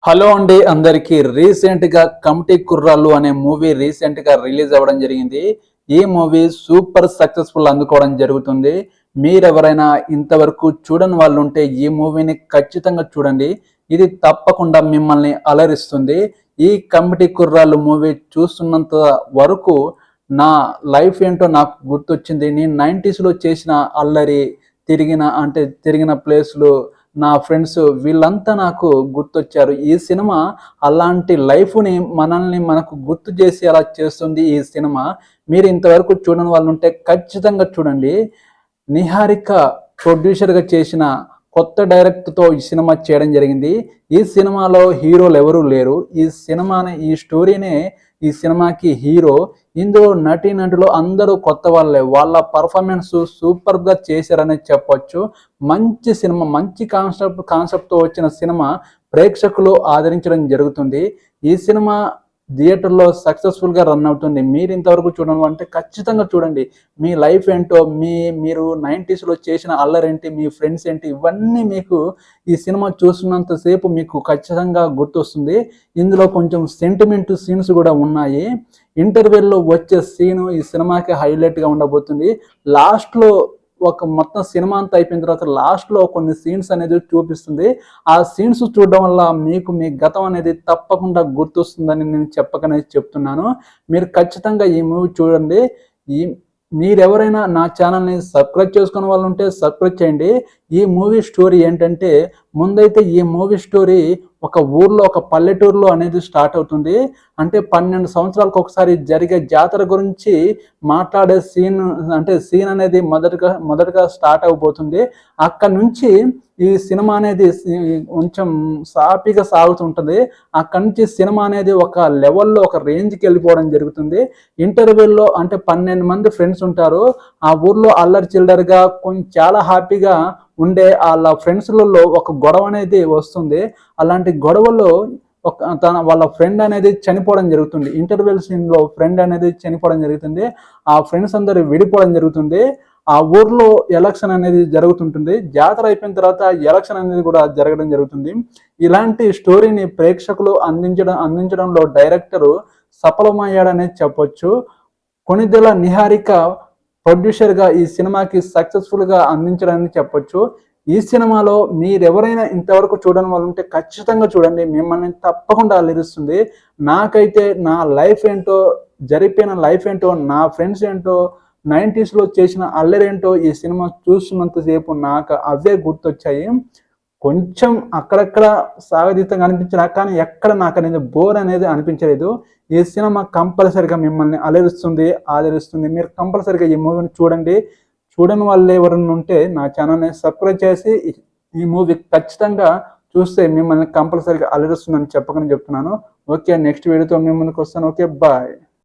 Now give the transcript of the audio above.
Hello అండి అందరికి recent గా కమిటీ కుర్రాళ్ళు అనే మూవీ రీసెంట్ గా రిలీజ్ అవ్వడం జరిగింది. ఈ మూవీ సూపర్ సక్సెస్ఫుల్ అందుకోవడం జరుగుతుంది. మీరెవరైనా ఇంతవరకు చూడని వాళ్ళు ఉంటే ఈ మూవీని ఖచ్చితంగా చూడండి. ఇది తప్పకుండా మిమ్మల్ని అలరిస్తుంది. ఈ కమిటీ కుర్రాళ్ళు మూవీ చూస్తున్నంత వరకు నా లైఫ్ ఏంటో నాకు గుర్తొచ్చింది. నేను 90s లో చేసిన అల్లరి, తిరిగిన ప్లేస్లు, నా ఫ్రెండ్స్ వీళ్ళంతా నాకు గుర్తొచ్చారు. ఈ సినిమా అలాంటి లైఫ్‌ని మనకు గుర్తు చేసేలా చేస్తుంది ఈ సినిమా. మీరు ఇంతవరకు చూడని వాళ్ళు ఉంటే ఖచ్చితంగా చూడండి. నిహారిక ప్రొడ్యూసర్‌గా చేసిన కొత్త డైరెక్టర్‌తో ఈ సినిమా చేయడం జరిగింది. ఈ సినిమాలో హీరోలు ఎవరు లేరు. ఈ స్టోరీనే ఈ సినిమాకి హీరో. ఇందులో నటీనటులు అందరూ కొత్త వాళ్ళే. వాళ్ళ పర్ఫార్మెన్స్ సూపర్‌గా చేశారనే చెప్పొచ్చు. మంచి సినిమా, మంచి కాన్సెప్ట్‌తో వచ్చిన సినిమా ప్రేక్షకులు ఆదరించడం జరుగుతుంది. ఈ సినిమా థియేటర్‌లో సక్సెస్‌ఫుల్‌గా రన్ అవుతుంది. మీరు ఇంతవరకు చూడను అంటే ఖచ్చితంగా చూడండి. మీ లైఫ్ ఏంటో, మీరు 90స్‌లో చేసిన అల్లరేంటి, మీ ఫ్రెండ్స్ ఏంటి, ఇవన్నీ మీకు ఈ సినిమా చూస్తున్నంత సేపు మీకు ఖచ్చితంగా గుర్తొస్తుంది. ఇందులో కొంచెం సెంటిమెంట్ సీన్స్ కూడా ఉన్నాయి. ఇంటర్వెల్‌లో వచ్చే సీను ఈ సినిమాకి హైలైట్‌గా ఉండబోతుంది. లాస్ట్‌లో మొత్తం సినిమా అంతా అయిపోయిన తర్వాత లాస్ట్‌లో కొన్ని సీన్స్ అనేది చూపిస్తుంది. ఆ సీన్స్ చూడడం వల్ల మీకు మీ గతం అనేది తప్పకుండా గుర్తొస్తుందని నేను చెప్పకనే చెప్తున్నాను. మీరు ఖచ్చితంగా ఈ మూవీ చూడండి. ఈ మీరెవరైనా నా ఛానల్‌ని సబ్స్క్రైబ్ చేసుకున్న వాళ్ళు ఉంటే సబ్స్క్రైబ్ చేయండి. ఈ మూవీ స్టోరీ ఏంటంటే, ముందైతే ఈ మూవీ స్టోరీ ఒక ఊర్లో, ఒక పల్లెటూరులో అనేది స్టార్ట్ అవుతుంది. అంటే 12 సంవత్సరాలకు ఒకసారి జరిగే జాతర గురించి మాట్లాడే సీన్ అనేది మొదటగా స్టార్ట్ అవబోతుంది. అక్కడ నుంచి ఈ సినిమా అనేది కొంచెం సాఫీగా సాగుతుంటుంది. అక్కడి నుంచి సినిమా అనేది ఒక లెవెల్లో, ఒక రేంజ్‌కి వెళ్ళిపోవడం జరుగుతుంది. ఇంటర్వెల్‌లో అంటే 12 మంది ఫ్రెండ్స్ ఉంటారు. ఆ ఊర్లో అల్లరి చిల్లరగా చాలా హ్యాపీగా ఉండే ఆళ్ళ ఫ్రెండ్స్‌లలో ఒక గొడవ అనేది వస్తుంది. అలాంటి గొడవలో వాళ్ళ ఫ్రెండ్ అనేది చనిపోవడం జరుగుతుంది. ఇంటర్వెల్ సీన్‌లో ఫ్రెండ్ అనేది చనిపోవడం జరుగుతుంది. ఆ ఫ్రెండ్స్ అందరూ విడిపోవడం జరుగుతుంది. ఆ ఊర్లో ఎలక్షన్ అనేది జరుగుతుంటుంది. జాతర అయిపోయిన తర్వాత ఎలక్షన్ అనేది కూడా జరగడం జరుగుతుంది. ఇలాంటి స్టోరీని ప్రేక్షకులు అందించడంలో డైరెక్టరు సఫలమయ్యాడనే చెప్పొచ్చు. కొణిదెల నిహారిక ప్రొడ్యూసర్‌గా ఈ సినిమాకి సక్సెస్‌ఫుల్‌గా అందించడాన్ని చెప్పొచ్చు. ఈ సినిమాలో మీరెవరైనా ఇంతవరకు చూడని వాళ్ళు ఉంటే ఖచ్చితంగా చూడండి. మిమ్మల్ని తప్పకుండా అలరిస్తుంది. నాకైతే నా లైఫ్ ఏంటో, జరిపిన లైఫ్ ఏంటో, నా ఫ్రెండ్స్ ఏంటో, 90స్‌లో చేసిన అల్లరేంటో ఈ సినిమా చూస్తున్నంత సేపు నాకు అవే గుర్తొచ్చాయి. కొంచెం అక్కడక్కడ సాగతీతంగా అనిపించినా కానీ ఎక్కడ నాకనేది బోర్ అనేది అనిపించలేదు. ఈ సినిమా కంపల్సరీగా మిమ్మల్ని ఆదరిస్తుంది. మీరు కంపల్సరీగా ఈ మూవీని చూడండి. చూడని వాళ్ళు ఎవరైనా ఉంటే నా ఛానల్‌ని సబ్స్క్రైబ్ చేసి ఈ మూవీ ఖచ్చితంగా చూస్తే మిమ్మల్ని కంపల్సరీగా అలరిస్తుందని చెప్పకనే చెప్తున్నాను. ఓకే, నెక్స్ట్ వీడియోతో మీ ముందుకు వస్తాను. Okay, bye.